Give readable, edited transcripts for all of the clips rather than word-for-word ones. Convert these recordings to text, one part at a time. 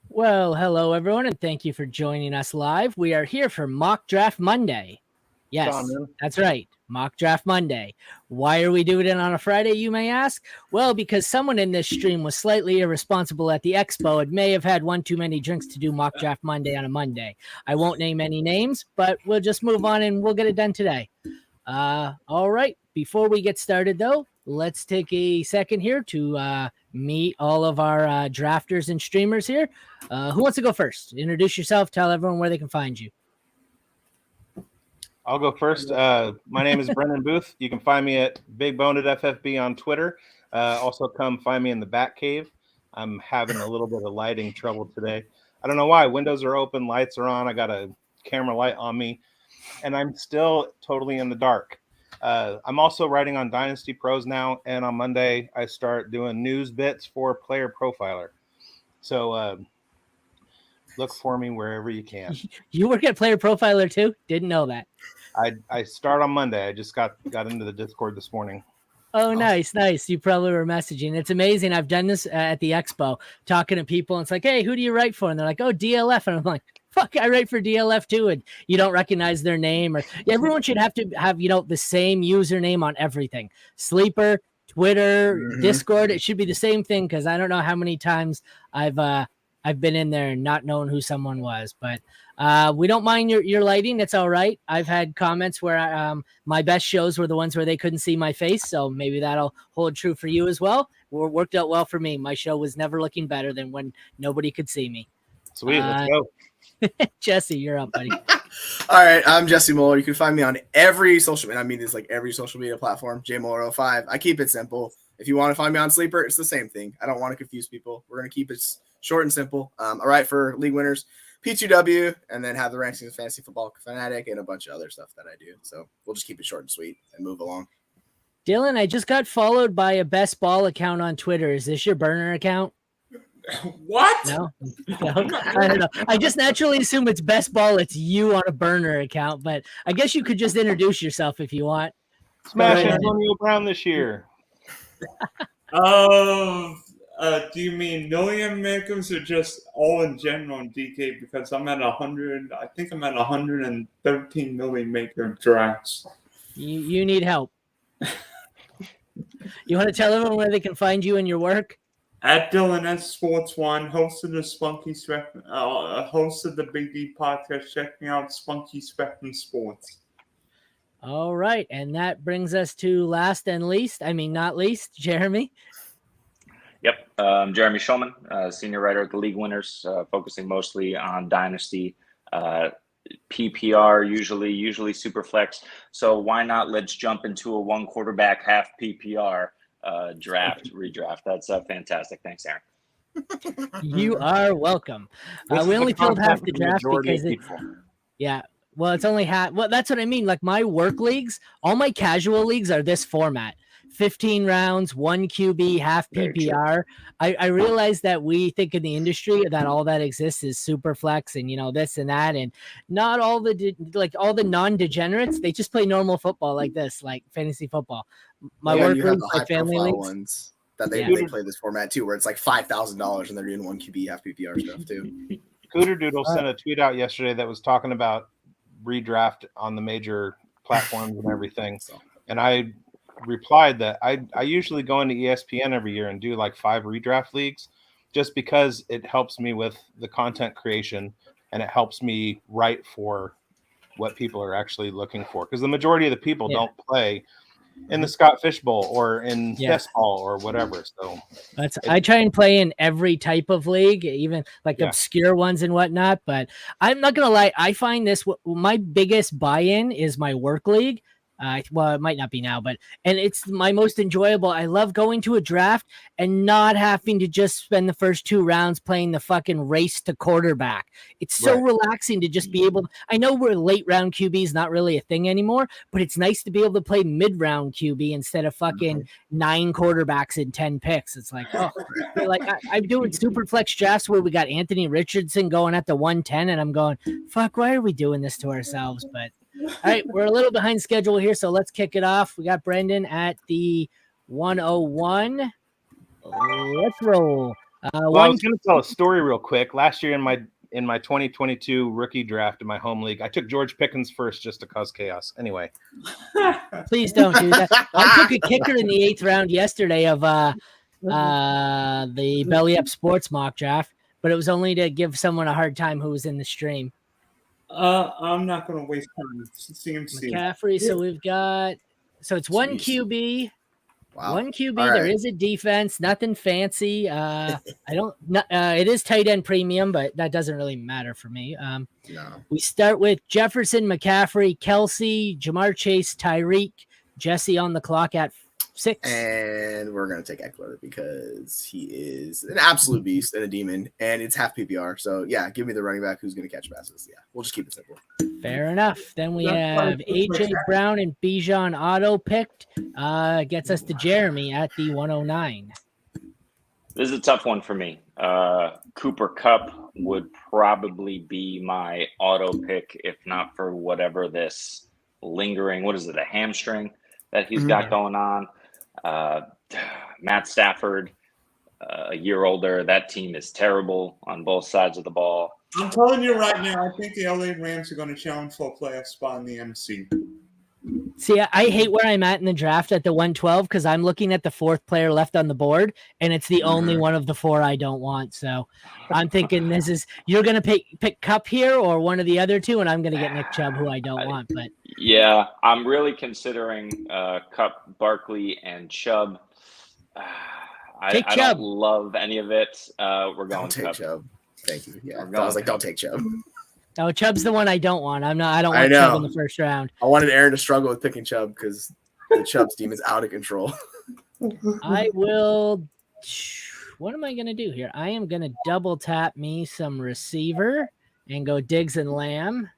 Well, hello everyone, and thank you for joining us live. We are here for Mock Draft Monday. Yes, that's right, Mock Draft Monday. Why are we doing it on a Friday, you may ask? Well, because someone in this stream was slightly irresponsible at the expo and may have had one too many drinks to do Mock Draft Monday on a Monday. I won't name any names, but we'll just move on and we'll get it done today. All right, before we get started though, let's take a second here to meet all of our drafters and streamers here. Who wants to go first? Introduce yourself, tell everyone where they can find you. I'll go first. My name is Brendan Booth. You can find me at BigBonedFFB on Twitter. Also come find me in the Batcave. I'm having a little bit of lighting trouble today. I don't know why. Windows are open, lights are on. I got a camera light on me, and I'm still totally in the dark. I'm also writing on Dynasty Pros now, and on Monday I start doing news bits for Player Profiler. So look for me wherever you can. You work at Player Profiler too? Didn't know that. I start on Monday. I just got into the Discord this morning. Oh, nice. You probably were messaging. It's amazing. I've done this at the expo, talking to people. And it's like, hey, who do you write for? And they're like, oh, DLF. And I'm like, fuck, I write for DLF too. And you don't recognize their name. Or everyone should have to have, the same username on everything. Sleeper, Twitter, Discord. It should be the same thing, because I don't know how many times I've been in there and not knowing who someone was. But we don't mind your lighting. It's all right. I've had comments where my best shows were the ones where they couldn't see my face. So maybe that'll hold true for you as well. It worked out well for me. My show was never looking better than when nobody could see me. Sweet. Let's go. Jesse, you're up, buddy. All right. I'm Jesse Muller. You can find me on every social media. I mean, it's like every social media platform, JMuller05. I keep it simple. If you want to find me on Sleeper, it's the same thing. I don't want to confuse people. We're going to keep it short and simple. I write for League Winners, P2W, and then have the rankings of Fantasy Football Fanatic and a bunch of other stuff that I do. So we'll just keep it short and sweet and move along. Dylan, I just got followed by a Best Ball account on Twitter. Is this your burner account? What? No, I don't know. I just naturally assume it's Best Ball. It's you on a burner account, but I guess you could just introduce yourself if you want. Smash Antonio Brown this year. Do you mean million makers or just all in general in DK? Because I'm at 100. I think I'm at 113 million maker drafts. You need help. You want to tell everyone where they can find you and your work? At Dylan S Sports One, host of the Spunky Spectrum, host of the Big D podcast. Check me out, Spunky Spectrum Sports. All right, and that brings us to not least, Jeremy. Yep, Jeremy Shulman, senior writer at the League Winners, focusing mostly on Dynasty, PPR, usually super flex. So why not? Let's jump into a one quarterback, half PPR redraft. That's fantastic. Thanks, Aaron. You are welcome. We only filled half the draft because well, it's only half. Well, that's what I mean. Like my work leagues, all my casual leagues are this format. 15 rounds, 1 QB, half PPR. I realize that we think in the industry that all that exists is super flex and this and that, and not all the non-degenerates, they just play normal football like this, like fantasy football. My work leagues, my family leagues, ones that they play this format too, where it's like $5,000 and they're doing 1 QB, half PPR stuff too. Cooter Doodle sent a tweet out yesterday that was talking about redraft on the major platforms and everything, and I replied that I usually go into ESPN every year and do like 5 redraft leagues, just because it helps me with the content creation and it helps me write for what people are actually looking for, because the majority of the people don't play in the Scott Fish Bowl or in Best Ball or whatever. So I try and play in every type of league, even like obscure ones and whatnot. But I'm not gonna lie, I find this my biggest buy-in is my work league. Well, it might not be now, and it's my most enjoyable. I love going to a draft and not having to just spend the first 2 rounds playing the fucking race to quarterback. It's so relaxing to just be able. I know we're late round QB is not really a thing anymore, but it's nice to be able to play mid round QB instead of fucking 9 quarterbacks in 10 picks. It's like, oh, like I'm doing super flex drafts where we got Anthony Richardson going at the 110, and I'm going, fuck, why are we doing this to ourselves? But all right, we're a little behind schedule here, so let's kick it off. We got Brendan at the 101. Let's roll. I was going to tell a story real quick. Last year in my 2022 rookie draft in my home league, I took George Pickens first just to cause chaos. Anyway, please don't do that. I took a kicker in the 8th round yesterday of the Belly Up Sports mock draft, but it was only to give someone a hard time who was in the stream. I'm not going to waste time. CMC. McCaffrey. So we've got. So it's 1 QB. Wow. 1 QB. All right. There is a defense. Nothing fancy. I don't. It is tight end premium, but that doesn't really matter for me. No. We start with Jefferson, McCaffrey, Kelsey, Jamar Chase, Tyreek, Jesse on the clock at 6. And we're going to take Eckler because he is an absolute beast and a demon, and it's half PPR. So, yeah, give me the running back who's going to catch passes. Yeah, we'll just keep it simple. Fair enough. Then we have A.J. Brown and Bijan auto picked. Gets us to Jeremy at the 109. This is a tough one for me. Cooper Kupp would probably be my auto pick, if not for whatever this lingering, a hamstring that he's got going on. Matt Stafford, a year older. That team is terrible on both sides of the ball. I'm telling you right now, I think the LA Rams are going to challenge for a playoff spot in the NFC. See, I hate where I'm at in the draft at the 112 because I'm looking at the 4th player left on the board, and it's the only one of the 4 I don't want. So I'm thinking you're going to pick Kupp here or one of the other 2, and I'm going to get Nick Chubb, who I don't want. But yeah, I'm really considering Kupp, Barkley, and Chubb. I don't love any of it. We're going Don't take Kupp. Chubb. Thank you. Yeah, I was like, don't take Chubb. no, Chubb's the one I don't want. I don't want Chubb in the first round. I wanted Aaron to struggle with picking Chubb because the Chubb's team is out of control. I will. What am I going to do here? I am going to double tap me some receiver and go Diggs and Lamb.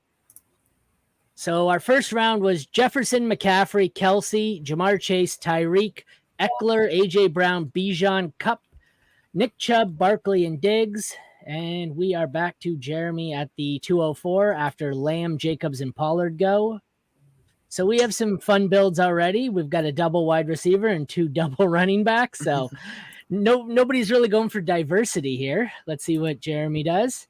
So our first round was Jefferson, McCaffrey, Kelsey, Jamar Chase, Tyreek, Eckler, A.J. Brown, Bijan, Kupp, Nick Chubb, Barkley, and Diggs. And we are back to Jeremy at the 204 after Lamb, Jacobs, and Pollard go. So we have some fun builds already. We've got a double wide receiver and 2 double running backs. So nobody's really going for diversity here. Let's see what Jeremy does.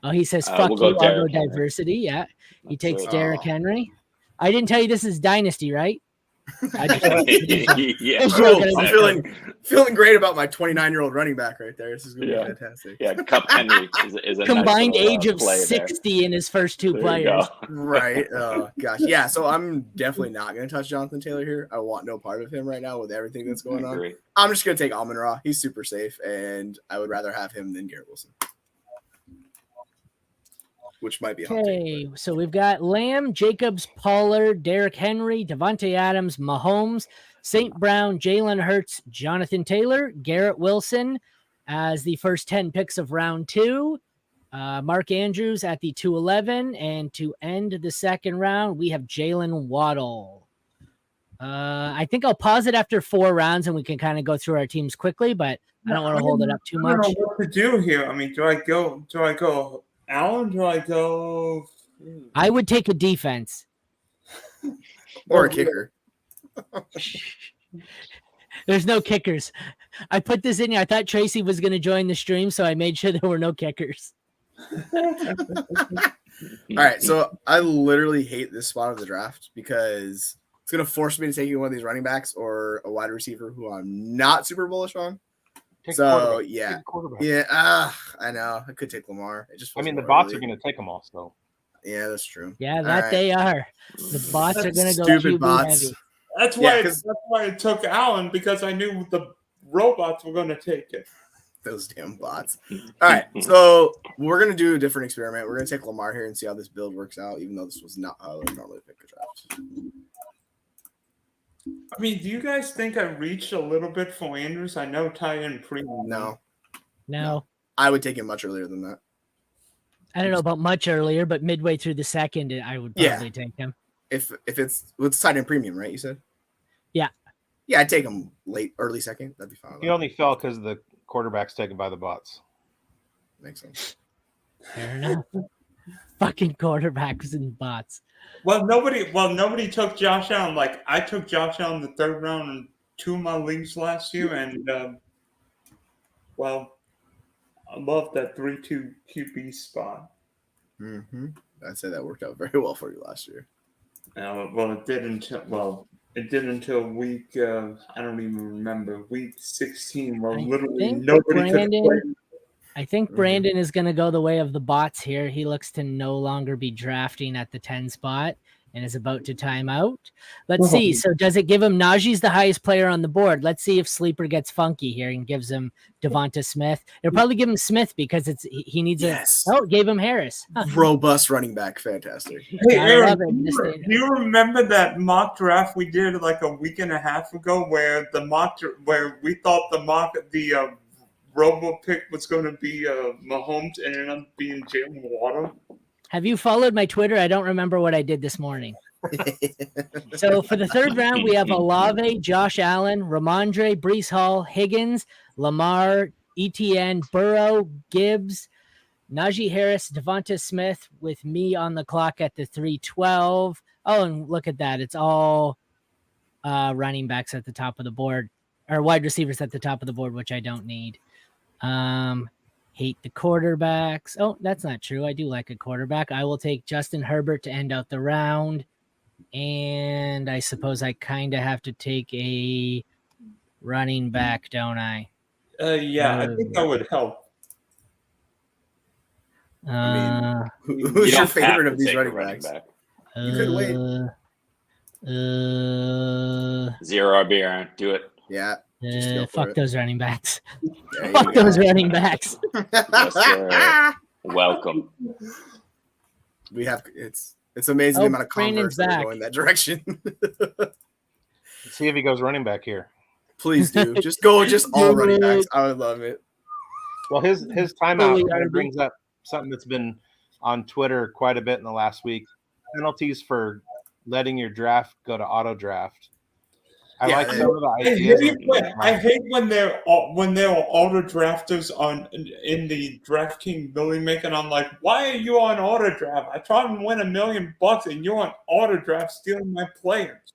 Oh, he says, fuck we'll you, go I'll go Derrick Henry. Diversity. Yeah, he takes it. Derrick Henry. I didn't tell you this is Dynasty, right? Yeah, I'm feeling great about my 29-year-old running back right there. This is going to be fantastic. Yeah, Kupp Henry is a combined nice little, age of play 60 there. in his first 2 There you players. go. Right. Oh, gosh. Yeah, so I'm definitely not going to touch Jonathan Taylor here. I want no part of him right now with everything that's going on. Agree. I'm just going to take Amon-Ra. He's super safe, and I would rather have him than Garrett Wilson. Which might be a hot take, Okay, so we've got Lamb, Jacobs, Pollard, Derrick Henry, Devontae Adams, Mahomes, St. Brown, Jalen Hurts, Jonathan Taylor, Garrett Wilson as the first 10 picks of round 2. Mark Andrews at the 211. And to end the second round, we have Jalen Waddle. I think I'll pause it after 4 rounds and we can kind of go through our teams quickly, but I don't want to hold it up too much. I don't know what to do here. I mean, do I go Allen? Do I go? I would take a defense. or a kicker. There's no kickers. I put this in here. I thought Tracy was going to join the stream, so I made sure there were no kickers. All right, so I literally hate this spot of the draft because it's going to force me to take one of these running backs or a wide receiver who I'm not super bullish on. So yeah, I know I could take Lamar. It just the bots are going to take them all. So yeah, that's true. Yeah, that they are. The bots are going to go stupid QB bots. heavy. That's why I took Allen, because I knew the robots were going to take it. Those damn bots. All right, so we're gonna do a different experiment. We're gonna take Lamar here and see how this build works out, even though this was not how I would normally pick a draft. I mean, do you guys think I reached a little bit for Andrews? I know tight end premium. No. I would take it much earlier than that. I don't know about much earlier, but midway through the second, I would probably take him. If it's tight end premium, right? You said. Yeah. Yeah, I'd take him early second. That'd be fine. He only fell because the quarterback's taken by the bots. Makes sense. Fair enough. Fucking quarterbacks and bots. Well, nobody took Josh Allen. Like I took Josh Allen in the third round in 2 of my leagues last year, and I love that 3-2 QB spot. Mm-hmm. I'd say that worked out very well for you last year. It did until week I don't even remember, week 16, where literally nobody could play. I think Brandon is going to go the way of the bots here. He looks to no longer be drafting at the 10 spot and is about to time out. Let's see. So does it give him Najee's the highest player on the board? Let's see if Sleeper gets funky here and gives him Devonta Smith. It'll probably give him Smith because he needs it gave him Harris. Huh. Robust running back. Fantastic. Hey, Aaron, do you remember that mock draft we did like a week and a half ago where we thought the Robo pick was going to be Mahomes and ended up being Jalen Waddle? Have you followed my Twitter? I don't remember what I did this morning. So for the third round, we have Olave, Josh Allen, Ramondre, Breece Hall, Higgins, Lamar, Etienne, Burrow, Gibbs, Najee Harris, Devonta Smith with me on the clock at the 312. Oh, and look at that. It's all running backs at the top of the board, or wide receivers at the top of the board, which I don't need. Hate the quarterbacks. Oh, that's not true. I do like a quarterback. I will take Justin Herbert to end out the round. And I suppose I kind of have to take a running back, don't I? Yeah, I think that would help. Who's your favorite of these running backs? You could wait. Zero RB, Aaron. Do it. Yeah. Fuck those running backs. Fuck those running backs. Yes, sir. Welcome. We have it's amazing the amount of converts that are going that direction. See if he goes running back here. Please do. Just go all running backs. I would love it. Well, his timeout kind of brings up something that's been on Twitter quite a bit in the last week. Penalties for letting your draft go to auto draft. I like some of the ideas. I hate when they're auto drafters in the DraftKings Billy making. I'm like, why are you on auto draft? I try and win $1 million and you're on auto draft stealing my players.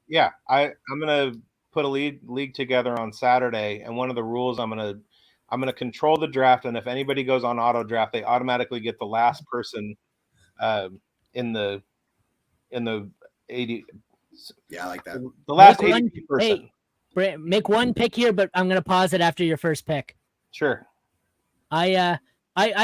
Yeah, I'm gonna put a league together on Saturday, and one of the rules I'm gonna control the draft, and if anybody goes on auto draft, they automatically get the last person in the 80. Yeah, I like that. The last 80 person. Hey, make one pick here, but I'm gonna pause it after your first pick. Sure. I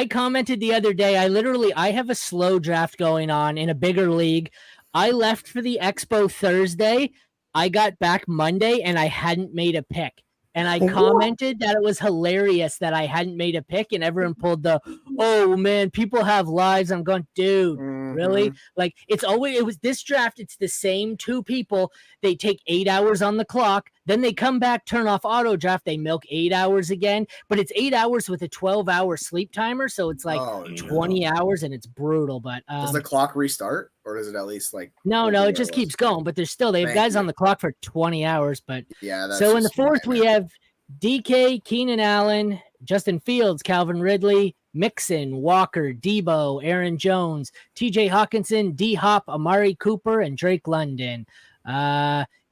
commented the other day. I have a slow draft going on in a bigger league. I left for the Expo Thursday. I got back Monday and I hadn't made a pick. And I commented that it was hilarious that I hadn't made a pick, and everyone pulled the, oh man, people have lives. I'm going, dude, really? Like it was this draft. It's the same two people. They take 8 hours on the clock. Then they come back, turn off auto draft. They milk 8 hours again, but it's 8 hours with a 12-hour sleep timer. So it's like 20 hours and it's brutal. But does the clock restart or is it at least like, no, it just keeps going, but they have guys on the clock for 20 hours. But yeah, so in the fourth, we have DK, Keenan Allen, Justin Fields, Calvin Ridley, Mixon, Walker, Debo, Aaron Jones, TJ Hawkinson, D-Hop, Amari Cooper, and Drake London.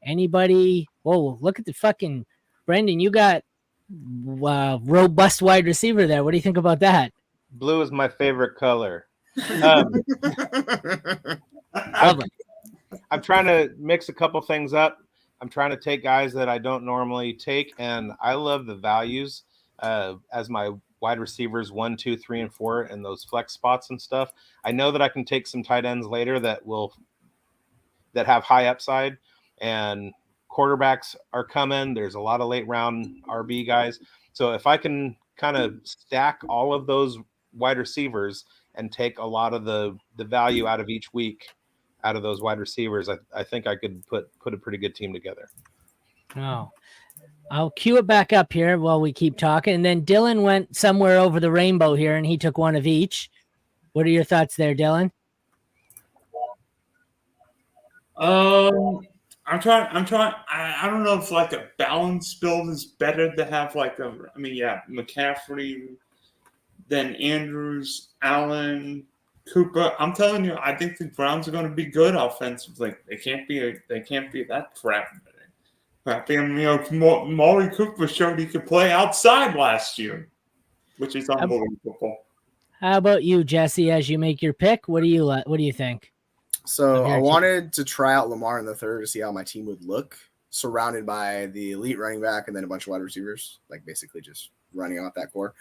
Anybody? Whoa, look at the fucking Brendan. You got robust wide receiver there. What do you think about that? Blue is my favorite color. I'm trying to mix a couple things up. I'm trying to take guys that I don't normally take, and I love the values as my wide receivers 1, 2, 3, and 4 in those flex spots and stuff. I know that I can take some tight ends later that have high upside, and quarterbacks are coming. There's a lot of late round RB guys. So if I can kind of stack all of those wide receivers and take a lot of the value out of each week out of those wide receivers, I think I could put a pretty good team together. Oh, I'll cue it back up here while we keep talking. And then Dylan went somewhere over the rainbow here, and he took one of each. What are your thoughts there, Dylan? I'm trying. I don't know if like a balanced build is better to have like McCaffrey, then Andrews, Allen, Cooper. I'm telling you, I think the Browns are going to be good offensively. They can't be that crap. I mean, Maury Cooper showed he could play outside last year, which is unbelievable. How about you, Jesse? As you make your pick, what do you think? So I wanted to try out Lamar in the third to see how my team would look, surrounded by the elite running back and then a bunch of wide receivers, like basically just running out that core.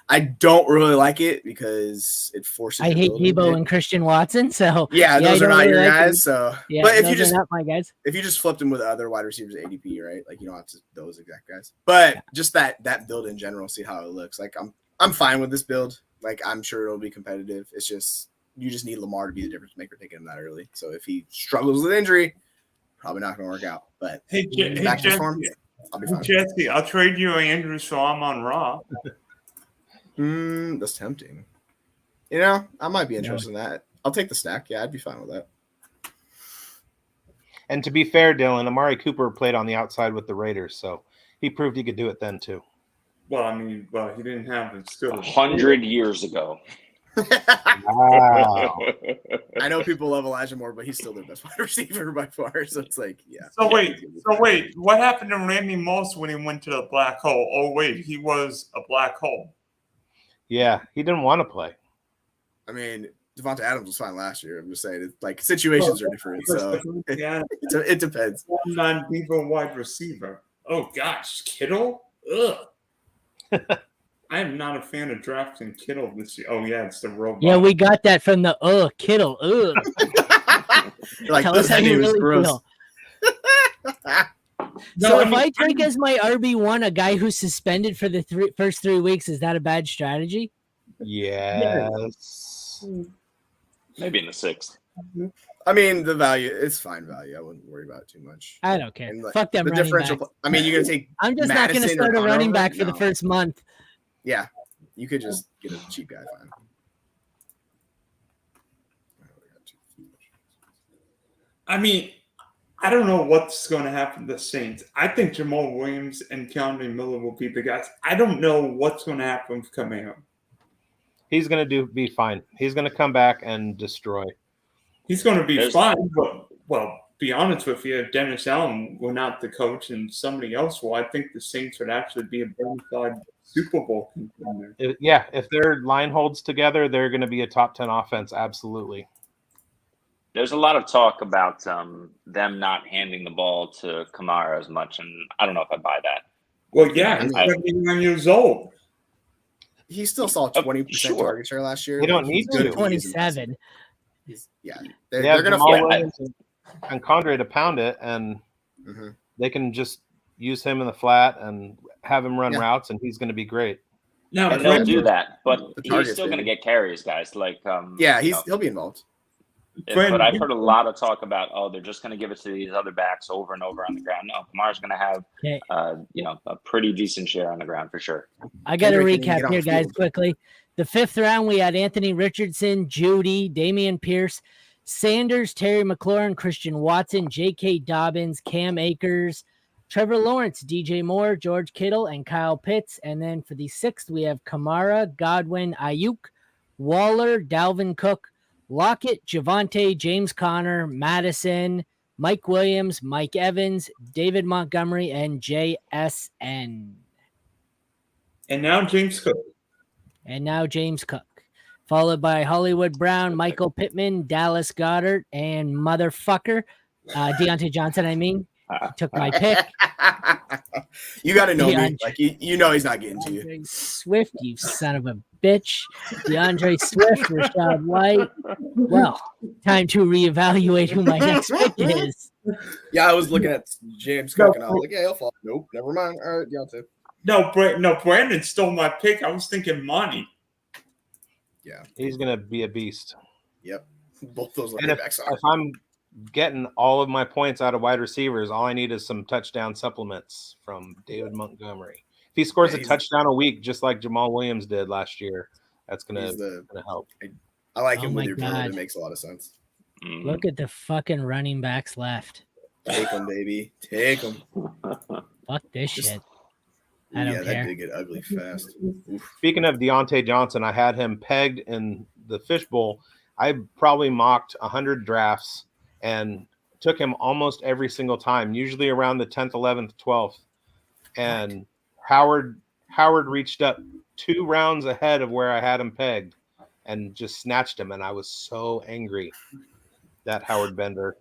I don't really like it because it forces. I hate Debo and Christian Watson. So those are not your guys. So, yeah, but if you just not my guys, if you just flipped them with other wide receivers at ADP, right? Like you don't have to those exact guys, but just that build in general, see how it looks. Like I'm fine with this build. Like I'm sure it'll be competitive. It's just you just need Lamar to be the difference maker taking him that early. So if he struggles with injury, probably not going to work out. But back to form, I'll be fine. Jesse, I'll trade you Andrews so I'm on Raw. That's tempting. You know, I might be interested in that. I'll take the stack. Yeah, I'd be fine with that. And to be fair, Dylan, Amari Cooper played on the outside with the Raiders, so he proved he could do it then too. Well, I mean, he didn't have it still 100 years ago. Wow. I know people love Elijah Moore, but he's still their best wide receiver by far. So it's like, yeah. So wait, what happened to Randy Moss when he went to the black hole? Oh wait, he was a black hole. Yeah, he didn't want to play. I mean, Devonta Adams was fine last year. I'm just saying, it's like situations are different, so it depends. Non-Devo wide receiver. Oh gosh, Kittle. Ugh. I am not a fan of drafting Kittle this year. Oh yeah, it's the robot. Yeah, we got that from the Kittle. Like, tell us how you really gross. feel. So if I take as my RB1 a guy who's suspended for the first 3 weeks, is that a bad strategy? Yes. Maybe in the 6th. I mean, the value, it's fine value. I wouldn't worry about it too much. I don't care. And, like, Fuck them the running differential. backs. I mean, you're gonna take. I'm just Madison not going to start a running back for the No. first month. Yeah, you could just get a cheap guy. Fine. I mean, I don't know what's going to happen to the Saints. I think Jamal Williams and Keanu Miller will be the guys. I don't know what's going to happen with Camaro. He's going to be fine. He's going to come back and destroy. He's going to be fine, but be honest with you, if Dennis Allen were not the coach and somebody else will, I think the Saints would actually be a bona fide Super Bowl contender. If their line holds together, they're going to be a top 10 offense. Absolutely. There's a lot of talk about them not handing the ball to Kamara as much, and I don't know if I buy that. Well, yeah, he's 79 years old. He still saw 20% target share last year. They don't need to. 27. They're going to Williams and Condre to pound it, and they can just use him in the flat and have him run routes, and he's going to be great. No, and they'll do that, but he's still going to get carries, guys. Like, he'll be involved. But I've heard a lot of talk about, they're just going to give it to these other backs over and over on the ground. No, Kamara's going to have, a pretty decent share on the ground for sure. I got to recap here, guys, quickly. The 5th round, we had Anthony Richardson, Judy, Damian Pierce, Sanders, Terry McLaurin, Christian Watson, J.K. Dobbins, Cam Akers, Trevor Lawrence, DJ Moore, George Kittle, and Kyle Pitts. And then for the 6th, we have Kamara, Godwin, Ayuk, Waller, Dalvin Cook, Lockett, Javonte, James Conner, Madison, Mike Williams, Mike Evans, David Montgomery, and JSN. And now James Cook. Followed by Hollywood Brown, Michael Pittman, Dallas Goedert, and motherfucker, Deontay Johnson, took my pick. You got to know me. Like, you know he's not getting to you. DeAndre Swift, you son of a bitch. DeAndre Swift, Rachaad White. Well, time to reevaluate who my next pick is. Yeah, I was looking at James Cook, and I was like, yeah, he'll fall. Nope, never mind. All right, Deontay. No, Brandon stole my pick. I was thinking Monty. Yeah. He's gonna be a beast. Yep. Both those And running backs are. if I'm getting all of my points out of wide receivers, all I need is some touchdown supplements from David Montgomery. If he scores a touchdown a week, just like Jamal Williams did last year, that's gonna help. I like Oh him with my your build. God. It makes a lot of sense. Look at the fucking running backs left. Take them, baby. Take them. Fuck this shit. I don't Yeah, care. that did get ugly fast. Oof. Speaking of Deontay Johnson, I had him pegged in the fishbowl. I probably mocked 100 drafts and took him almost every single time, usually around the 10th, 11th, 12th. And Howard reached up 2 rounds ahead of where I had him pegged and just snatched him. And I was so angry that Howard Bender.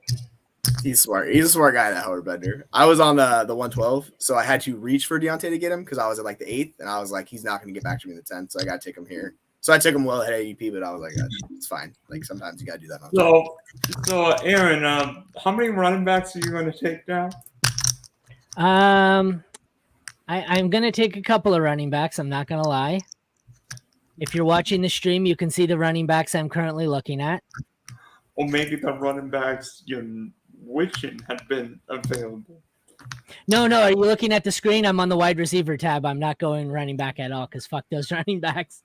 He's smart. He's a smart guy, that Howard Bender. I was on the 112, so I had to reach for Deontay to get him because I was at like the 8th, and I was like, he's not going to get back to me in the 10th, so I got to take him here. So I took him well ahead of ADP, but I was like, it's fine. Like sometimes you got to do that. So Aaron, how many running backs are you going to take now? I'm going to take a couple of running backs. I'm not going to lie. If you're watching the stream, you can see the running backs I'm currently looking at. Or maybe the running backs you're wishing had been available. No. Are you looking at the screen? I'm on the wide receiver tab. I'm not going running back at all because fuck those running backs.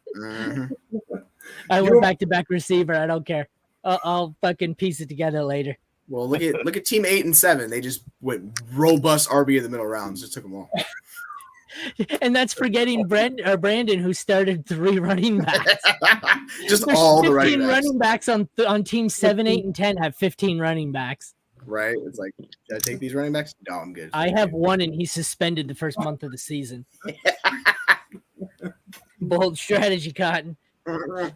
I went back-to-back receiver. I don't care. I'll fucking piece it together later. Well, look at team 8 and 7. They just went robust RB in the middle rounds. Just took them all. And that's forgetting Brandon, who started 3 running backs. Just There's all the 15 running backs on teams 7, 8, and 10 have 15 running backs. Right? It's like, should I take these running backs? No, I'm good. I have 1, and he's suspended the first month of the season. Bold strategy, Cotton.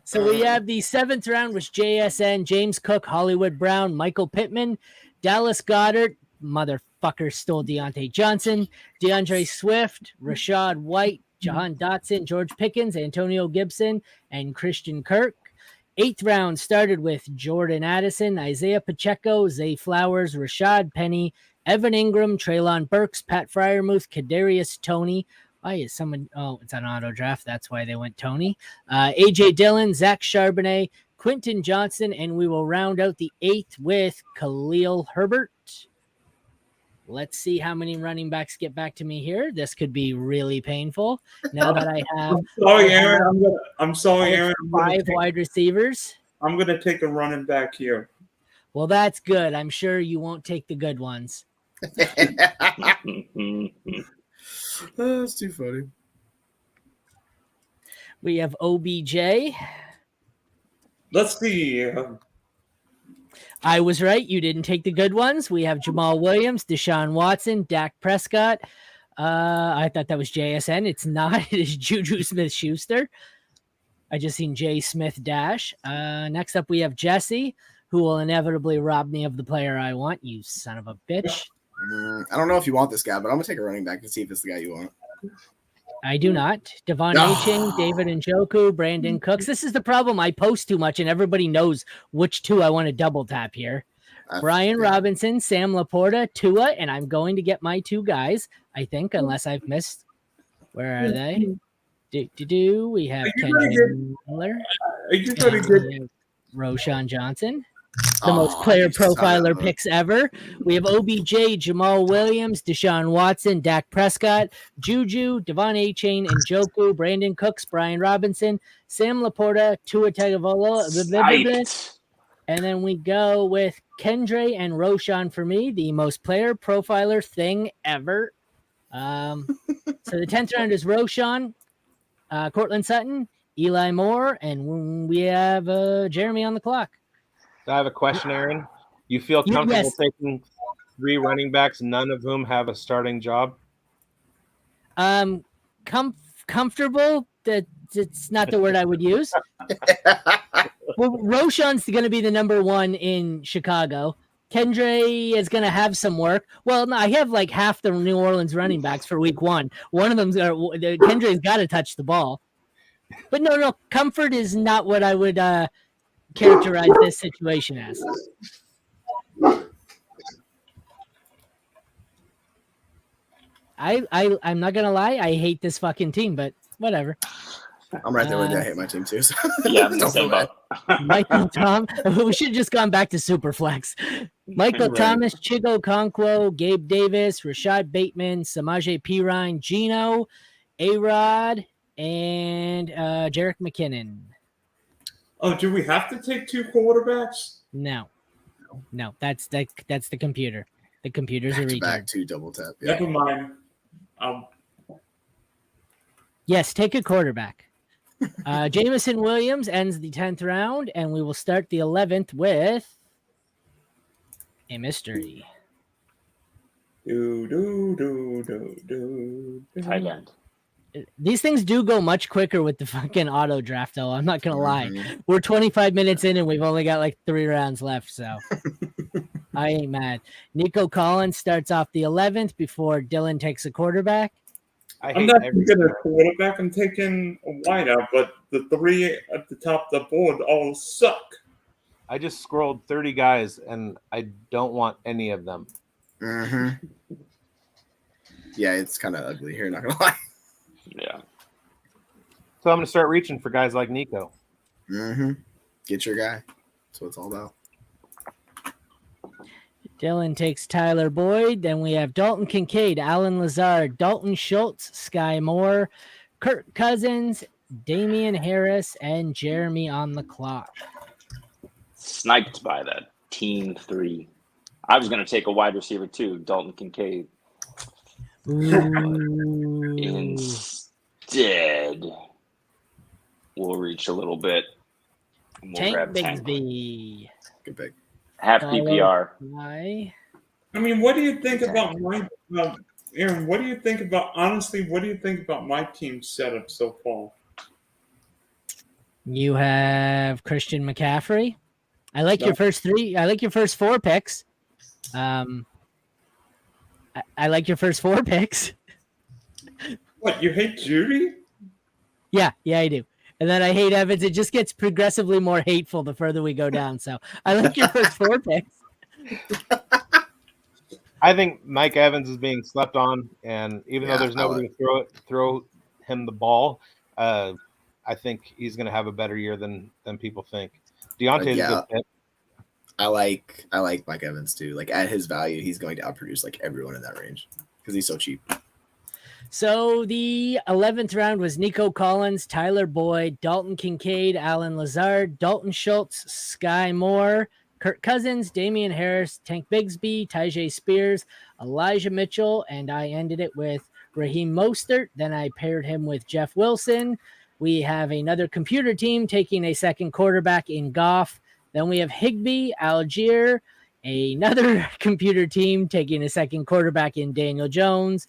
So we have the 7th round was JSN, James Cook, Hollywood Brown, Michael Pittman, Dallas Goedert, motherfucker stole Deontay Johnson, DeAndre Swift, Rashad White, Jahan Dotson, George Pickens, Antonio Gibson, and Christian Kirk. 8th round started with Jordan Addison, Isaiah Pacheco, Zay Flowers, Rashad Penny, Evan Ingram, Treylon Burks, Pat Freiermuth, Kadarius Toney. Why is someone? Oh, it's an auto draft. That's why they went Tony. AJ Dillon, Zach Charbonnet, Quentin Johnson, and we will round out the 8th with Khalil Herbert. Let's see how many running backs get back to me here. This could be really painful. Now that I have, I'm sorry, Aaron. 5 wide receivers. I'm going to take a running back here. Well, that's good. I'm sure you won't take the good ones. That's too funny. We have OBJ. Let's see. I was right. You didn't take the good ones. We have Jamal Williams, Deshaun Watson, Dak Prescott. I thought that was JSN. It's not. It is Juju Smith-Schuster. I just seen J. Smith Dash. Next up, we have Jesse, who will inevitably rob me of the player I want. You son of a bitch. I don't know if you want this guy, but I'm going to take a running back and see if it's the guy you want. I do not. Devon Achane, David Njoku, Brandon Cooks. This is the problem. I post too much, and everybody knows which 2 I want to double tap here. Brian Robinson, Sam Laporta, Tua, and I'm going to get my 2 guys, I think, unless I've missed. Where are they? We have Kendrick Miller. Are you going to get Roshan Johnson? The most player profiler picks ever. We have OBJ, Jamal Williams, Deshaun Watson, Dak Prescott, Juju, Devon Achane, Njoku, Brandon Cooks, Brian Robinson, Sam Laporta, Tua Tagovailoa, and then we go with Kendre and Roshan for me, the most player profiler thing ever. So the 10th round is Roshan, Cortland Sutton, Eli Moore, and we have Jeremy on the clock. I have a question, Aaron. You feel comfortable taking 3 running backs, none of whom have a starting job? Comfortable? It's not the word I would use. Well, Roshan's going to be the number 1 in Chicago. Kendre is going to have some work. Well, no, I have like half the New Orleans running backs for week 1. One of them's Kendre's got to touch the ball. But no, comfort is not what I would characterize this situation as. I'm not gonna lie, I hate this fucking team, but whatever. I'm right there with you. I hate my team too. So. Yeah, I'm the Don't same feel bad. boat. Michael we should have just gone back to Superflex. Michael Right. Thomas, Chigo Conquo, Gabe Davis, Rashad Bateman, Samaje Perine, Gino, A-Rod, and Jarek McKinnon. Oh, do we have to take 2 quarterbacks? No, that's the computer. The computer's a Back retard. to double tap. Yeah. Never mind. Yes, take a quarterback. Jameson Williams ends the 10th round, and we will start the 11th with a mystery. Tight end. These things do go much quicker with the fucking auto draft, though. I'm not gonna lie. Mhm. We're 25 minutes in, and we've only got like 3 rounds left, so I ain't mad. Nico Collins starts off the 11th before Dylan takes a quarterback. I I'm hate not every taking a quarterback. I'm taking a wideout, but the 3 at the top of the board all suck. I just scrolled 30 guys and I don't want any of them. Mhm. Yeah, it's kind of ugly here. Not gonna lie. Yeah. So I'm going to start reaching for guys like Nico. Get your guy. That's what it's all about. Dylan takes Tyler Boyd. Then we have Dalton Kincaid, Alan Lazard, Dalton Schultz, Sky Moore, Kirk Cousins, Damian Harris, and Jeremy on the clock. Sniped by that team 3. I was going to take a wide receiver too, Dalton Kincaid. Ooh. Instead, we'll reach a little bit. And we'll Tank grab Tank. Bigsby. Good pick. Half Follow PPR. by- I mean, what do you think about my Aaron? What do you think about honestly? What do you think about my team setup so far? You have Christian McCaffrey. I like your first 3. I like your first 4 picks. I like your first 4 picks. What, you hate Judy? Yeah, I do. And then I hate Evans. It just gets progressively more hateful the further we go down. So I like your first 4 picks. I think Mike Evans is being slept on, and even though there's nobody to throw him the ball, I think he's going to have a better year than people think. Deontay's a good fit. I like Mike Evans too. Like at his value, he's going to outproduce like everyone in that range because he's so cheap. So the 11th round was Nico Collins, Tyler Boyd, Dalton Kincaid, Alan Lazard, Dalton Schultz, Sky Moore, Kirk Cousins, Damian Harris, Tank Bigsby, Tyjae Spears, Elijah Mitchell, and I ended it with Raheem Mostert. Then I paired him with Jeff Wilson. We have another computer team taking a second quarterback in Goff. Then we have Higbee, Algier, another computer team taking a second quarterback in Daniel Jones.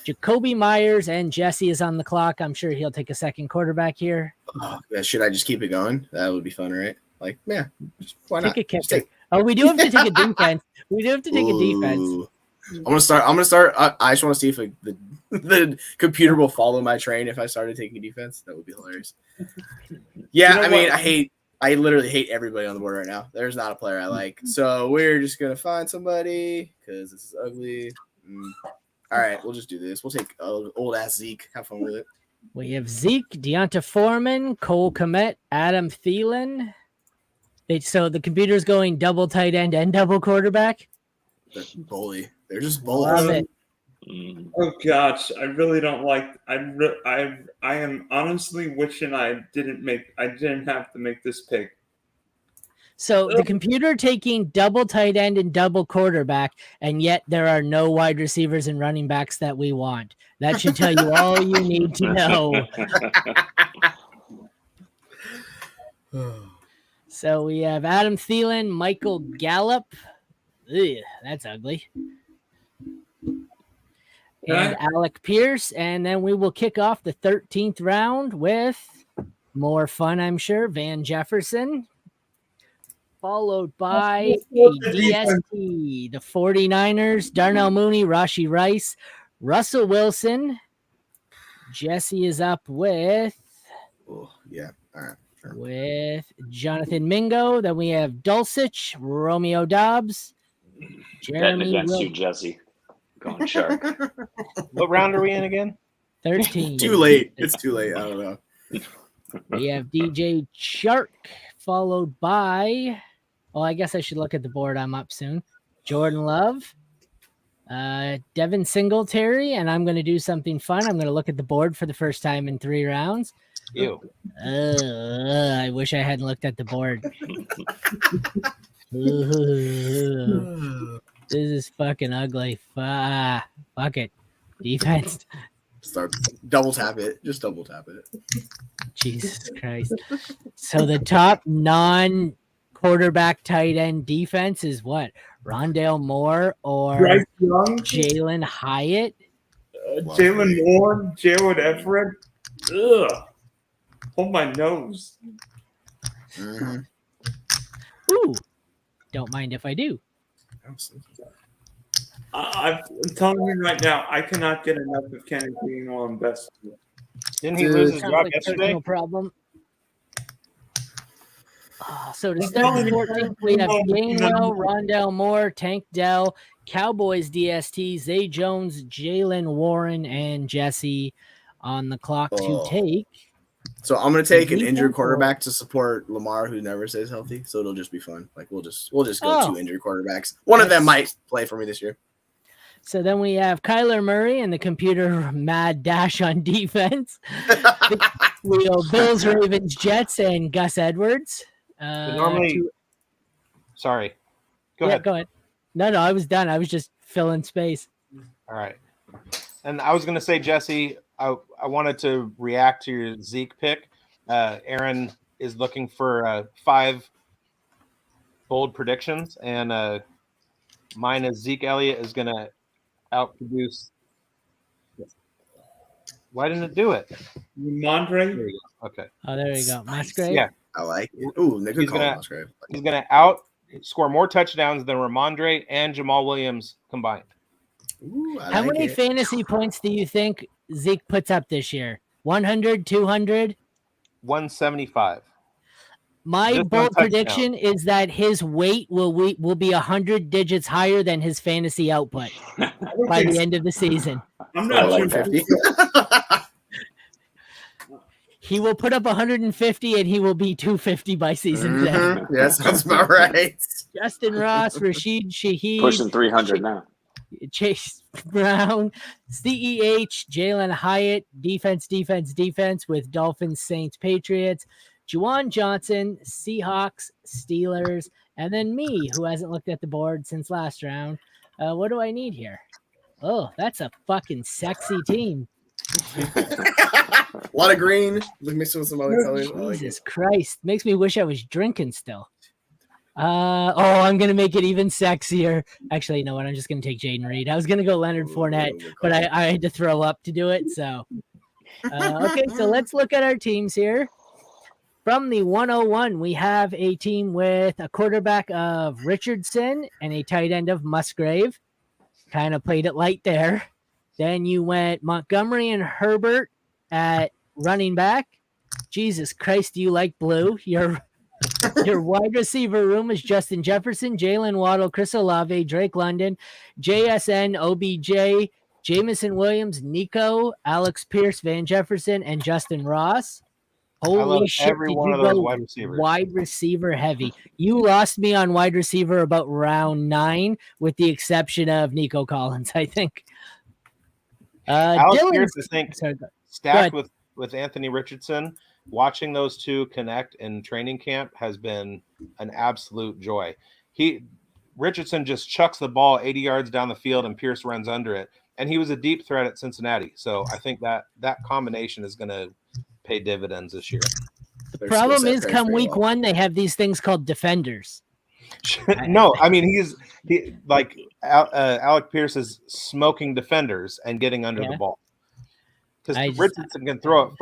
Jacoby Myers and Jesse is on the clock. I'm sure he'll take a second quarterback here. Should I just keep it going? That would be fun, right? Like, yeah, why not? Take a kicker. We do have to take a defense. We do have to take a defense. I'm gonna start. I just want to see if the computer will follow my train if I started taking defense. That would be hilarious. Yeah, I mean, I literally hate everybody on the board right now. There's not a player I like. So we're just gonna find somebody because this is ugly. All right, we'll just do this. We'll take old ass Zeke. Have fun with it. We have Zeke, Deonta Foreman, Cole Kmet, Adam Thielen. So the computer's going double tight end and double quarterback. Bully. They're just Love bullies. it. Oh gosh, I really don't like. I am honestly wishing I didn't have to make this pick. So the computer taking double tight end and double quarterback, and yet there are no wide receivers and running backs that we want. That should tell you all you need to know. So we have Adam Thielen, Michael Gallup. Ugh, that's ugly. And Alec Pierce. And then we will kick off the 13th round with more fun, I'm sure. Van Jefferson. Followed by a DST. The 49ers, Darnell Mooney, Rashee Rice, Russell Wilson. Jesse is up with... Oh, yeah. All right. Sure. With Jonathan Mingo. Then we have Dulcich, Romeo Dobbs, Betting Jeremy against you, Jesse. Going shark. What round are we in again? 13. Too late. It's too late. I don't know. We have DJ Shark, followed by, well, I guess I should look at the board. I'm up soon. Jordan Love, Devin Singletary, and I'm going to do something fun. I'm going to look at the board for the first time in 3 rounds. Ew. I wish I hadn't looked at the board. Ooh, this is fucking ugly. Fuck it. Defense. Start double tap it. Just double tap it. Jesus Christ. So the top non-quarterback tight end defense is what? Rondale Moore or Bryce Young, Jalen Hyatt? Jalen Moore, Jared Everett. Ugh. Hold my nose. Mhm. Ooh. Don't mind if I do. I'm telling you right now, I cannot get enough of Kenny Gainwell and best. Didn't he Dude, lose his Sounds job like yesterday? personal problem. So to start the 14th, we have Gainwell, Rondale Moore, Tank Dell, Cowboys DST, Zay Jones, Jalen Warren, and Jesse on the clock to Oh. take. So I'm gonna take an Defense injured or- quarterback to support Lamar, who never stays healthy. So it'll just be fun. Like we'll just go Oh. 2 injured quarterbacks. One of them That's- might play for me this year. So then we have Kyler Murray and the computer mad dash on defense. We go Bills, Ravens, Jets, and Gus Edwards. Normally, sorry. Go yeah, ahead. go ahead. No, I was done. I was just filling space. All right. And I was going to say, Jesse, I wanted to react to your Zeke pick. Aaron is looking for 5 bold predictions, and mine is Zeke Elliott is going to outproduce. Why didn't it do it? Mondre. There you go. Okay. Oh, there you go. Nice. Musgrave. Yeah. I like it. Ooh, Nick He's gonna- Musgrave. He's going to score more touchdowns than Ramondre and Jamal Williams combined. Ooh, I How like many it. fantasy points do you think Zeke puts up this year? 100, 200? 175. My Just one bold touchdown. prediction is that his weight will be 100 digits higher than his fantasy output by the end of the season. I'm I not like sure. that. He will put up 150 and he will be 250 by season's end. Mhm. Yeah, sounds about right. Justin Ross, Rashid Shaheed, Pushing 300 now. Chase Brown, CEH, Jalen Hyatt, defense with Dolphins, Saints, Patriots, Juwan Johnson, Seahawks, Steelers, and then me, who hasn't looked at the board since last round. What do I need here? Oh, that's a fucking sexy team. A lot of green. Mixed with some other colors. I like Jesus it. Christ. Makes me wish I was drinking still. I'm gonna make it even sexier. Actually, you know what? I'm just gonna take Jaden Reed. I was gonna go Leonard Fournette, but I had to throw up to do it. So okay, so let's look at our teams here. From the 101, we have a team with a quarterback of Richardson and a tight end of Musgrave. Kind of played it light there. Then you went Montgomery and Herbert at running back. Jesus Christ, do you like blue? Your wide receiver room is Justin Jefferson, Jalen Waddle, Chris Olave, Drake London, JSN, OBJ, Jamison Williams, Nico, Alex Pierce, Van Jefferson, and Justin Ross. I love Holy shit, every did one you of those go wide receivers. wide receiver heavy? You lost me on wide receiver about round 9, with the exception of Nico Collins, I think. Alex Dylan, Pierce, I think, sorry, go stacked ahead. with Anthony Richardson, watching those two connect in training camp has been an absolute joy. Richardson just chucks the ball 80 yards down the field and Pierce runs under it. And he was a deep threat at Cincinnati. So I think that combination is going to pay dividends this year. Their problem skill set is, pairs come pretty week well. 1, they have these things called defenders. No, I mean, Alec Pierce is smoking defenders and getting under Yeah. the ball. Because I just- Richardson can throw it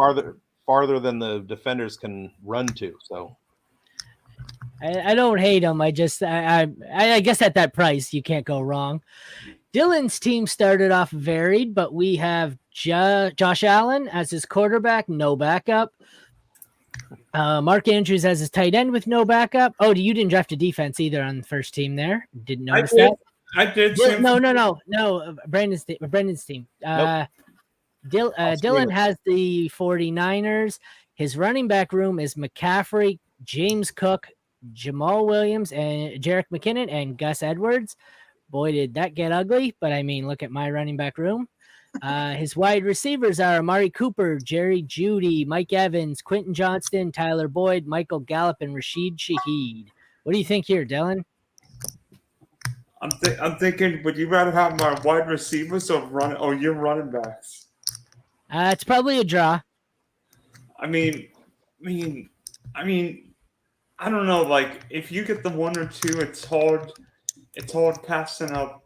farther than the defenders can run to. So I don't hate him. I guess at that price, you can't go wrong. Dylan's team started off varied, but we have Josh Allen as his quarterback, no backup. Mark Andrews as his tight end with no backup. Oh, you didn't draft a defense either on the first team there. Didn't I notice did. that. I did. No. Brandon's team. Dylan has the 49ers. His running back room is McCaffrey, James Cook, Jamal Williams, and Jerick McKinnon, and Gus Edwards. Boy, did that get ugly. But I mean, look at my running back room. His wide receivers are Amari Cooper, Jerry Jeudy, Mike Evans, Quentin Johnston, Tyler Boyd, Michael Gallup, and Rashid Shaheed. What do you think here, Dylan? I'm thinking, would you rather have my wide receivers or your running backs? It's probably a draw. I mean, I don't know. Like, if you get the 1 or 2, it's hard passing up.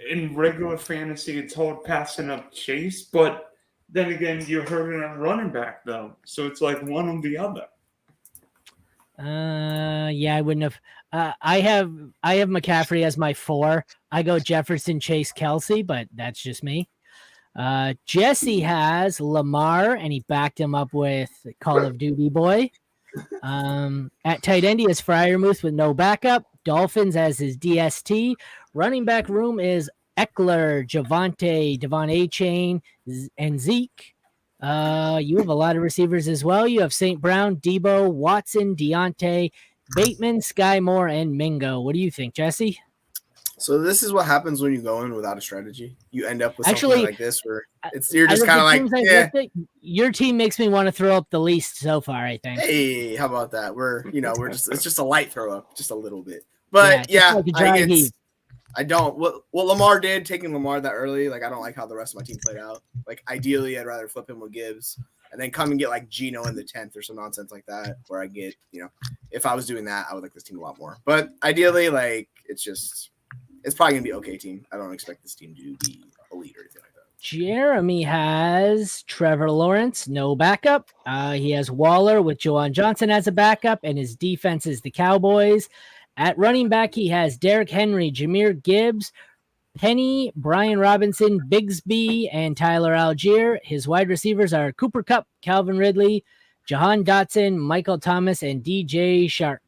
In regular fantasy, it's hard passing up Chase, but then again, you're hurting a running back though, so it's like one or the other. Yeah, I wouldn't have. I have McCaffrey as my 4. I go Jefferson, Chase, Kelsey, but that's just me. Jesse has Lamar, and he backed him up with Call of Duty Boy. At tight end, he has Freiermuth with no backup. Dolphins as his DST. Running back room is Eckler, Javonte, Devon A-Chain, and Zeke. You have a lot of receivers as well. You have St. Brown, Debo, Watson, Deontay, Bateman, Sky Moore, and Mingo. What do you think, Jesse? So this is what happens when you go in without a strategy. You end up with something like this where you're just kind of like, yeah. Your team makes me want to throw up the least so far, I think. Hey, how about that? It's just a light throw up, just a little bit. But yeah, I don't. What Lamar did, taking Lamar that early, like I don't like how the rest of my team played out. Like ideally, I'd rather flip him with Gibbs and then come and get like Geno in the 10th or some nonsense like that, where I get, if I was doing that, I would like this team a lot more. But ideally, like it's probably gonna be okay team. I don't expect this team to be elite or anything like that. Jeremy has Trevor Lawrence, no backup. He has Waller with Juwan Johnson as a backup, and his defense is the Cowboys. At running back, he has Derrick Henry, Jahmyr Gibbs, Penny, Brian Robinson, Bigsby, and Tyler Algier. His wide receivers are Cooper Kupp, Calvin Ridley, Jahan Dotson, Michael Thomas, and DJ Shark.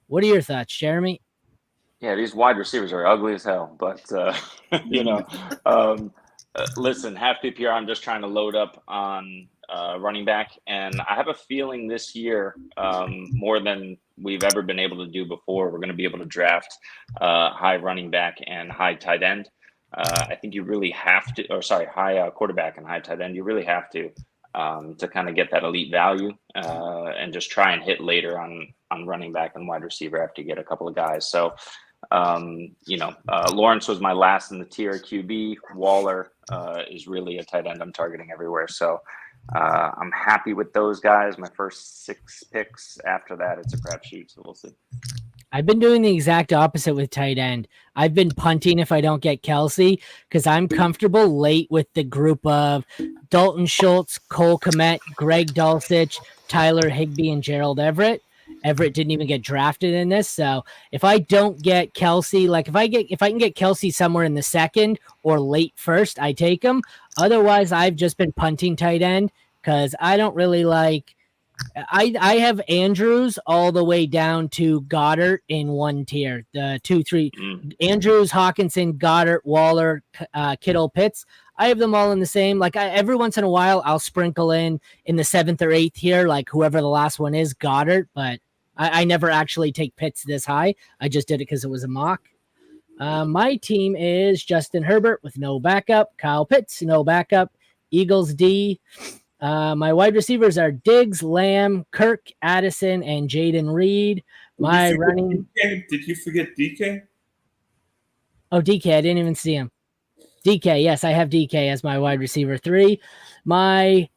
What are your thoughts, Jeremy? Yeah, these wide receivers are ugly as hell, but listen, half PPR, I'm just trying to load up on running back, and I have a feeling this year, more than we've ever been able to do before, we're going to be able to draft high running back and high tight end. I think you really have to, high quarterback and high tight end. You really have to kind of get that elite value and just try and hit later on running back and wide receiver after you get a couple of guys. So, Lawrence was my last in the tier. QB. Waller is really a tight end I'm targeting everywhere. So I'm happy with those guys. My first 6 picks. After that, it's a crapshoot. So we'll see. I've been doing the exact opposite with tight end. I've been punting if I don't get Kelsey because I'm comfortable late with the group of Dalton Schultz, Cole Kmet, Greg Dulcich, Tyler Higbee, and Gerald Everett. Everett didn't even get drafted in this. So if I don't get Kelsey, like if I can get Kelsey somewhere in the 2nd or late 1st, I take him. Otherwise, I've just been punting tight end because I don't really like. I have Andrews all the way down to Goddard in one tier. The 2, 3 Andrews, Hawkinson, Goddard, Waller, Kittle, Pitts. I have them all in the same. Like every once in a while, I'll sprinkle in the 7th or 8th here, like whoever the last one is, Goddard. But I never actually take Pitts this high. I just did it because it was a mock. My team is Justin Herbert with no backup, Kyle Pitts, no backup, Eagles D. My wide receivers are Diggs, Lamb, Kirk, Addison, and Jaden Reed. Did you forget DK? Oh, DK, I didn't even see him. DK, yes, I have DK as my wide receiver 3. My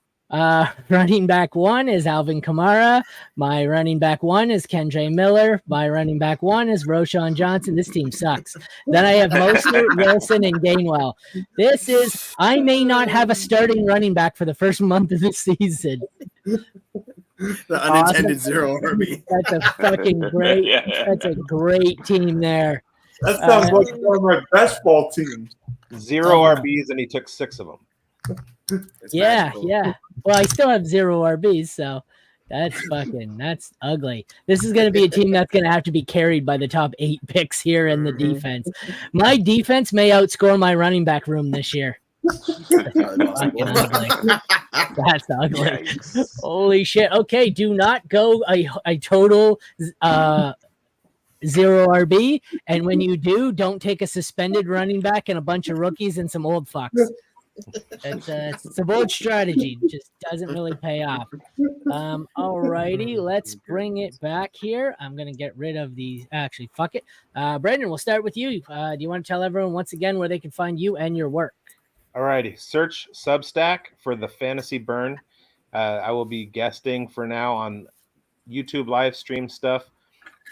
running back 1 is Alvin Kamara. My running back 1 is Kendre Miller. My running back 1 is Roschon Johnson. This team sucks. Then I have Mostert, Wilson, and Gainwell. I may not have a starting running back for the first month of the season. The unintended zero RB. That's a fucking great. That's a great team there. That sounds like one of my best ball teams. 0 RBs, and he took 6 of them. Yeah. Well, I still have 0 RBs, so That's ugly. This is going to be a team that's going to have to be carried by the top 8 picks here in the defense. My defense may outscore my running back room this year. Fucking ugly. That's ugly. Yikes. Holy shit. Okay, do not go a total 0 RB. And when you do, don't take a suspended running back and a bunch of rookies and some old fucks. It's a bold strategy. Just doesn't really pay off. Alrighty, let's bring it back here. I'm gonna get rid of these. Actually, fuck it. Brandon, we'll start with you. Do you want to tell everyone once again where they can find you and your work? Alrighty, search Substack for the Fantasy Burn. I will be guesting for now on YouTube live stream stuff.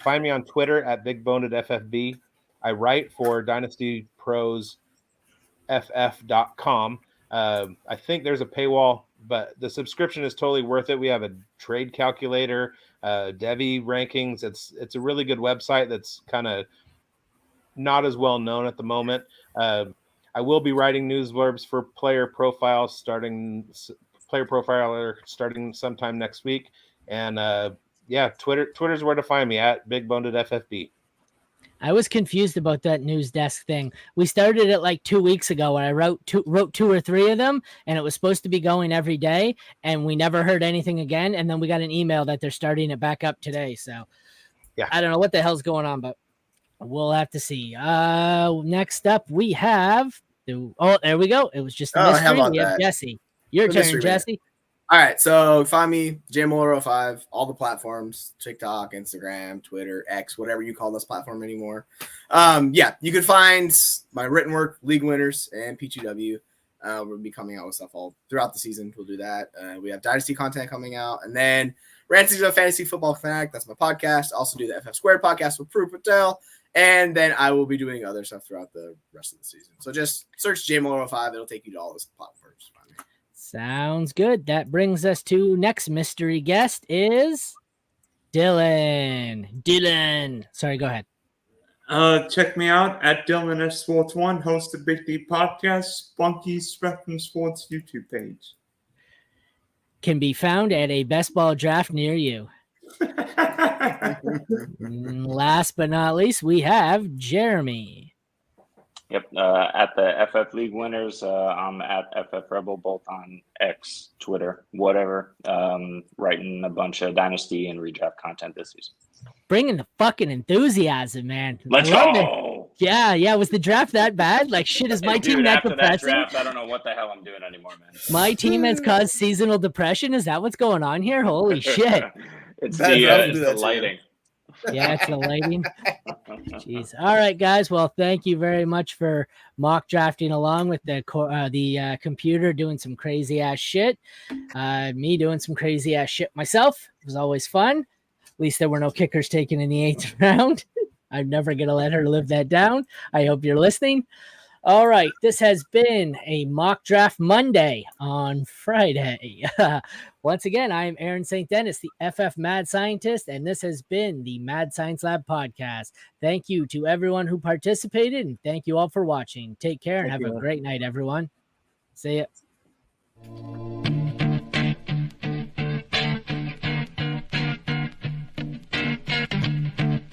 Find me on Twitter at BigBonedFFB. I write for Dynasty Pros ff.com. I think there's a paywall, but the subscription is totally worth it. We have a trade calculator, Devi rankings. It's a really good website that's kind of not as well known at the moment. I will be writing news blurbs for Player Profiler starting sometime next week. And Twitter's where to find me at BigBonedFFB. I was confused about that news desk thing. We started it like 2 weeks ago and I wrote 2 or 3 of them and it was supposed to be going every day and we never heard anything again. And then we got an email that they're starting it back up today. So yeah, I don't know what the hell's going on, but we'll have to see. Next up we have, there we go. It was just a mystery. We have Jesse. Your turn, Jesse. All right, so find me, JMoller05, all the platforms, TikTok, Instagram, Twitter, X, whatever you call this platform anymore. You can find my written work, League Winners, and P2W. We'll be coming out with stuff all throughout the season. We'll do that. We have Dynasty content coming out. And then Rantings of Fantasy Football Fanatic, that's my podcast. I also do the FF Squared podcast with Prue Patel. And then I will be doing other stuff throughout the rest of the season. So just search JMoller05. It'll take you to all those platforms. Sounds good. That brings us to next mystery guest is Dylan. Dylan. Sorry, go ahead. Check me out at Dylan S Sports 1, host the Big D podcast, Spunky Spectrum Sports YouTube page. Can be found at a best ball draft near you. Last but not least, we have Jeremy. Yep, at the FF League Winners, I'm at FF Rebel, both on X, Twitter, whatever. Writing a bunch of Dynasty and redraft content this season. Bringing the fucking enthusiasm, man. Let's go! Yeah. Was the draft that bad? Like, shit, is my team that depressing? That draft, I don't know what the hell I'm doing anymore, man. My team has caused seasonal depression? Is that what's going on here? Holy shit. It's the lighting. Yeah, it's the lighting. Jeez. All right, guys. Well, thank you very much for mock drafting along with the computer doing some crazy ass shit. Me doing some crazy ass shit myself. It was always fun. At least there were no kickers taken in the 8th round. I'm never going to let her live that down. I hope you're listening. All right. This has been a mock draft Monday on Friday. Once again, I am Aaron St. Dennis, the FF Mad Scientist, and this has been the Mad Science Lab podcast. Thank you to everyone who participated, and thank you all for watching. Take care and have a great night, everyone. See ya.